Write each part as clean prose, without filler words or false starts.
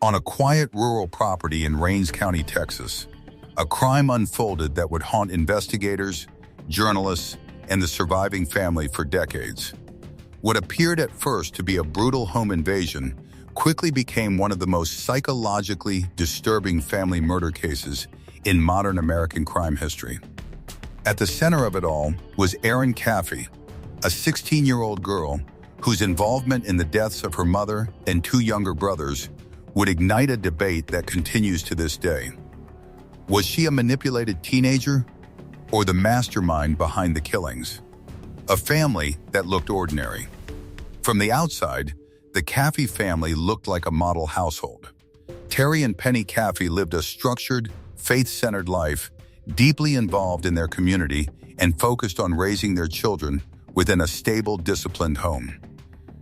On a quiet rural property in Rains County, Texas, a crime unfolded that would haunt investigators, journalists, and the surviving family for decades. What appeared at first to be a brutal home invasion quickly became one of the most psychologically disturbing family murder cases in modern American crime history. At the center of it all was Erin Caffey, a 16-year-old girl whose involvement in the deaths of her mother and two younger brothers would ignite a debate that continues to this day. Was she a manipulated teenager or the mastermind behind the killings? A family that looked ordinary. From the outside, the Caffey family looked like a model household. Terry and Penny Caffey lived a structured, faith-centered life, deeply involved in their community and focused on raising their children within a stable, disciplined home.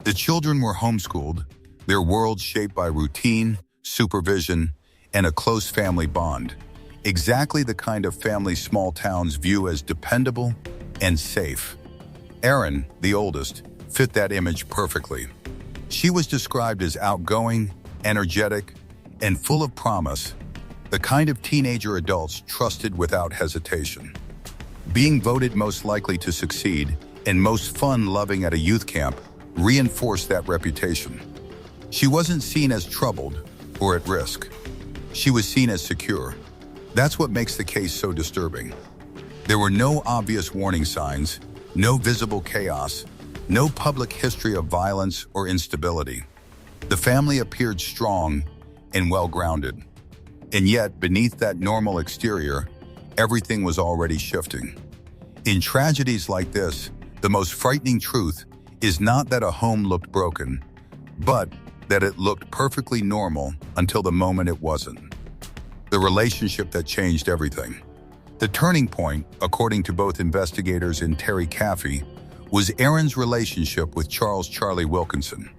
The children were homeschooled, their world shaped by routine, supervision, and a close family bond. Exactly the kind of family small towns view as dependable and safe. Erin, the oldest, fit that image perfectly. She was described as outgoing, energetic, and full of promise, the kind of teenager adults trusted without hesitation. Being voted most likely to succeed and most fun-loving at a youth camp reinforced that reputation. She wasn't seen as troubled or at risk. She was seen as secure. That's what makes the case so disturbing. There were no obvious warning signs, no visible chaos, no public history of violence or instability. The family appeared strong and well-grounded. And yet, beneath that normal exterior, everything was already shifting. In tragedies like this, the most frightening truth is not that a home looked broken, but that it looked perfectly normal until the moment it wasn't. The relationship that changed everything. The turning point, according to both investigators and Terry Caffey, was Erin's relationship with Charlie Wilkinson.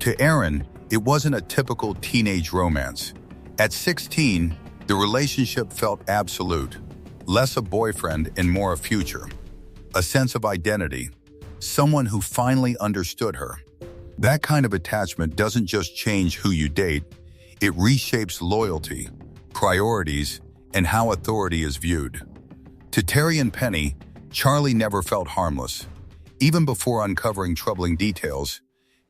To Erin, it wasn't a typical teenage romance. At 16, the relationship felt absolute, less a boyfriend and more a future, a sense of identity, someone who finally understood her. That kind of attachment doesn't just change who you date, it reshapes loyalty, priorities, and how authority is viewed. To Terry and Penny, Charlie never felt harmless. Even before uncovering troubling details,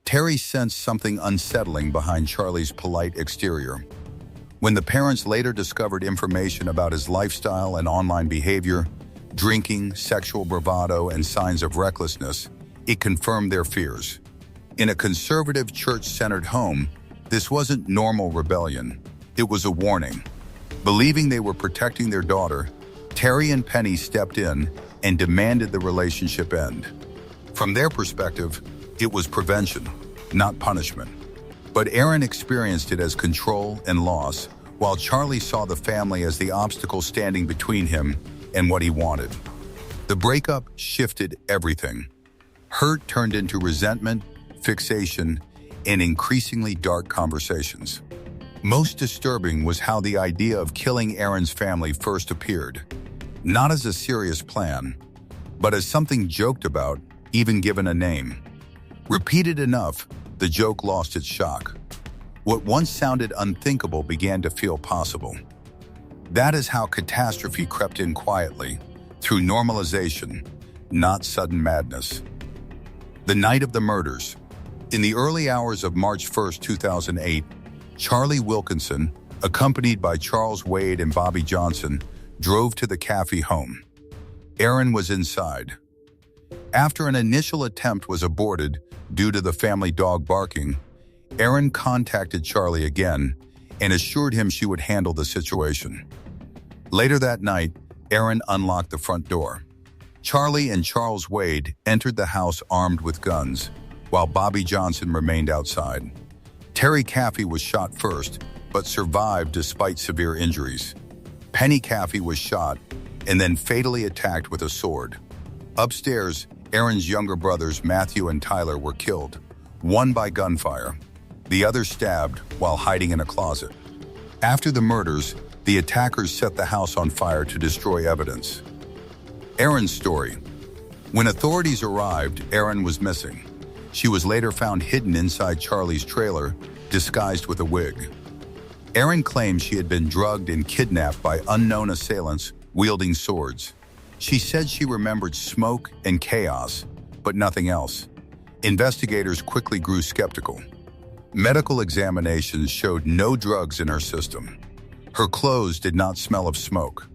Terry sensed something unsettling behind Charlie's polite exterior. When the parents later discovered information about his lifestyle and online behavior, drinking, sexual bravado, and signs of recklessness, it confirmed their fears. In a conservative, church-centered home, this wasn't normal rebellion. It was a warning. Believing they were protecting their daughter, Terry and Penny stepped in and demanded the relationship end. From their perspective, it was prevention, not punishment. But Erin experienced it as control and loss, while Charlie saw the family as the obstacle standing between him and what he wanted. The breakup shifted everything. Hurt turned into resentment, fixation, and increasingly dark conversations. Most disturbing was how the idea of killing Erin's family first appeared, not as a serious plan, but as something joked about, even given a name. Repeated enough, the joke lost its shock. What once sounded unthinkable began to feel possible. That is how catastrophe crept in quietly, through normalization, not sudden madness. The night of the murders. In the early hours of March 1, 2008, Charlie Wilkinson, accompanied by Charles Wade and Bobby Johnson, drove to the Caffey home. Erin was inside. After an initial attempt was aborted due to the family dog barking, Erin contacted Charlie again and assured him she would handle the situation. Later that night, Erin unlocked the front door. Charlie and Charles Wade entered the house armed with guns, while Bobby Johnson remained outside. Terry Caffey was shot first, but survived despite severe injuries. Penny Caffey was shot and then fatally attacked with a sword. Upstairs, Erin's younger brothers Matthew and Tyler were killed, one by gunfire, the other stabbed while hiding in a closet. After the murders, the attackers set the house on fire to destroy evidence. Erin's story. When authorities arrived, Erin was missing. She was later found hidden inside Charlie's trailer, disguised with a wig. Erin claimed she had been drugged and kidnapped by unknown assailants wielding swords. She said she remembered smoke and chaos, but nothing else. Investigators quickly grew skeptical. Medical examinations showed no drugs in her system. Her clothes did not smell of smoke.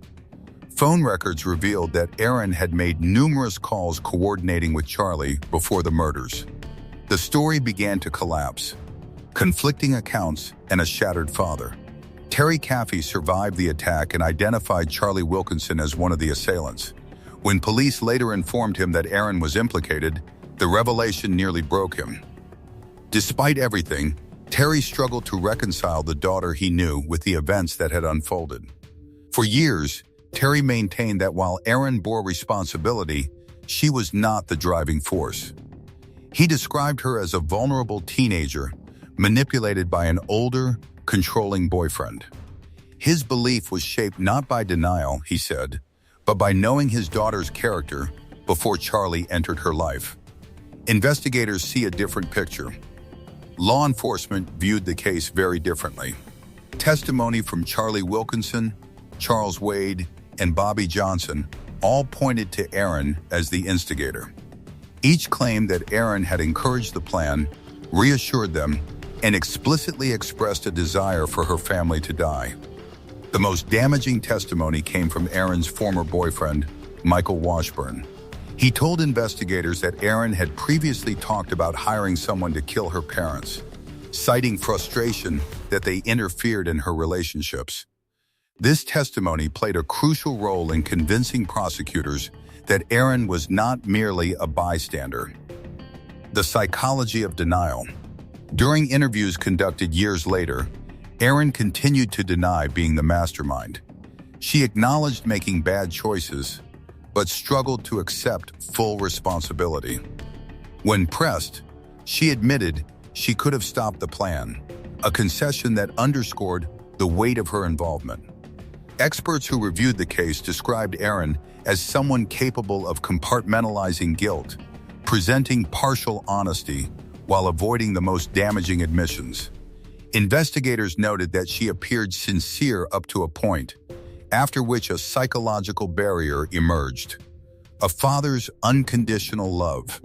Phone records revealed that Erin had made numerous calls coordinating with Charlie before the murders. The story began to collapse. Conflicting accounts and a shattered father. Terry Caffey survived the attack and identified Charlie Wilkinson as one of the assailants. When police later informed him that Erin was implicated, the revelation nearly broke him. Despite everything, Terry struggled to reconcile the daughter he knew with the events that had unfolded. For years, Terry maintained that while Erin bore responsibility, she was not the driving force. He described her as a vulnerable teenager, manipulated by an older, controlling boyfriend. His belief was shaped not by denial, he said, but by knowing his daughter's character before Charlie entered her life. Investigators see a different picture. Law enforcement viewed the case very differently. Testimony from Charlie Wilkinson, Charles Wade, and Bobby Johnson all pointed to Erin as the instigator. Each claimed that Erin had encouraged the plan, reassured them, and explicitly expressed a desire for her family to die. The most damaging testimony came from Erin's former boyfriend, Michael Washburn. He told investigators that Erin had previously talked about hiring someone to kill her parents, citing frustration that they interfered in her relationships. This testimony played a crucial role in convincing prosecutors that Erin was not merely a bystander. The psychology of denial. During interviews conducted years later, Erin continued to deny being the mastermind. She acknowledged making bad choices, but struggled to accept full responsibility. When pressed, she admitted she could have stopped the plan, a concession that underscored the weight of her involvement. Experts who reviewed the case described Erin as someone capable of compartmentalizing guilt, presenting partial honesty while avoiding the most damaging admissions. Investigators noted that she appeared sincere up to a point, after which a psychological barrier emerged. A father's unconditional love.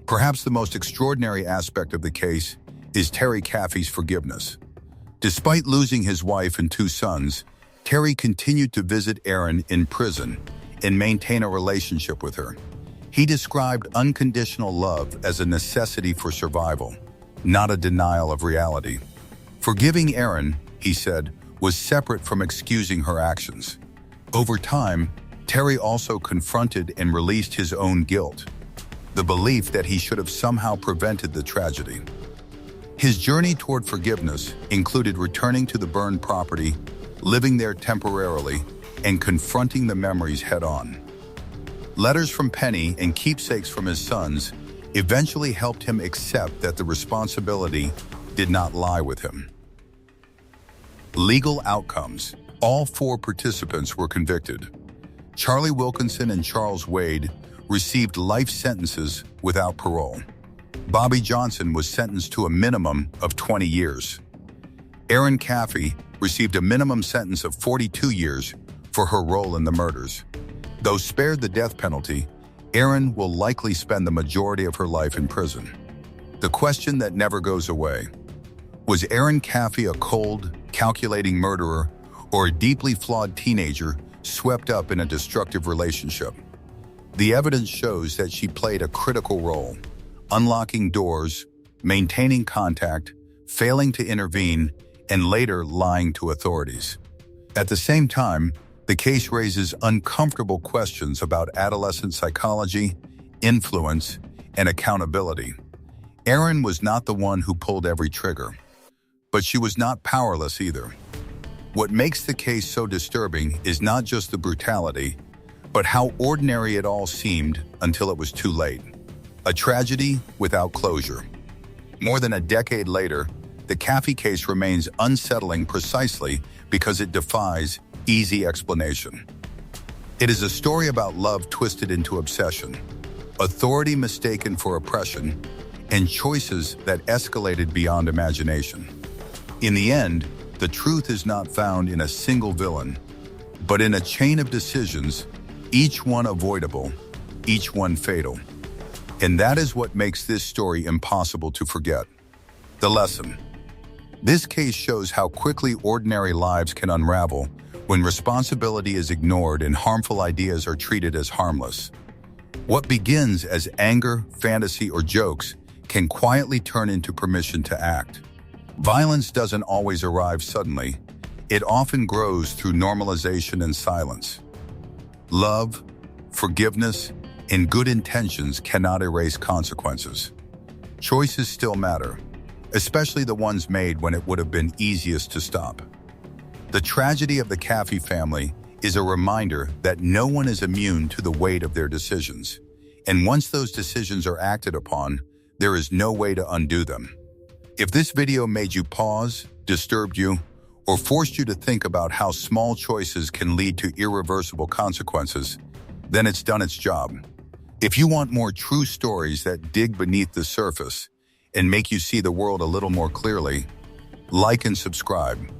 Perhaps the most extraordinary aspect of the case is Terry Caffey's forgiveness. Despite losing his wife and 2 sons, Terry continued to visit Erin in prison and maintain a relationship with her. He described unconditional love as a necessity for survival, not a denial of reality. Forgiving Erin, he said, was separate from excusing her actions. Over time, Terry also confronted and released his own guilt, the belief that he should have somehow prevented the tragedy. His journey toward forgiveness included returning to the burned property, living there temporarily, and confronting the memories head-on. Letters from Penny and keepsakes from his sons eventually helped him accept that the responsibility did not lie with him. Legal outcomes. All 4 participants were convicted. Charlie Wilkinson and Charles Wade received life sentences without parole. Bobby Johnson was sentenced to a minimum of 20 years. Erin Caffey received a minimum sentence of 42 years for her role in the murders. Though spared the death penalty, Erin will likely spend the majority of her life in prison. The question that never goes away: was Erin Caffey a cold, calculating murderer or a deeply flawed teenager swept up in a destructive relationship? The evidence shows that she played a critical role, unlocking doors, maintaining contact, failing to intervene, and later lying to authorities. At the same time, the case raises uncomfortable questions about adolescent psychology, influence, and accountability. Erin was not the one who pulled every trigger, but she was not powerless either. What makes the case so disturbing is not just the brutality, but how ordinary it all seemed until it was too late. A tragedy without closure. More than a decade later, the Caffey case remains unsettling precisely because it defies easy explanation. It is a story about love twisted into obsession, authority mistaken for oppression, and choices that escalated beyond imagination. In the end, The truth is not found in a single villain, but in a chain of decisions, each one avoidable, each one fatal. And that is what makes this story impossible to forget. The lesson. This case shows how quickly ordinary lives can unravel when responsibility is ignored and harmful ideas are treated as harmless. What begins as anger, fantasy, or jokes can quietly turn into permission to act. Violence doesn't always arrive suddenly. It often grows through normalization and silence. Love, forgiveness, and good intentions cannot erase consequences. Choices still matter, especially the ones made when it would have been easiest to stop. The tragedy of the Caffey family is a reminder that no one is immune to the weight of their decisions. And once those decisions are acted upon, there is no way to undo them. If this video made you pause, disturbed you, or forced you to think about how small choices can lead to irreversible consequences, then it's done its job. If you want more true stories that dig beneath the surface and make you see the world a little more clearly, like and subscribe.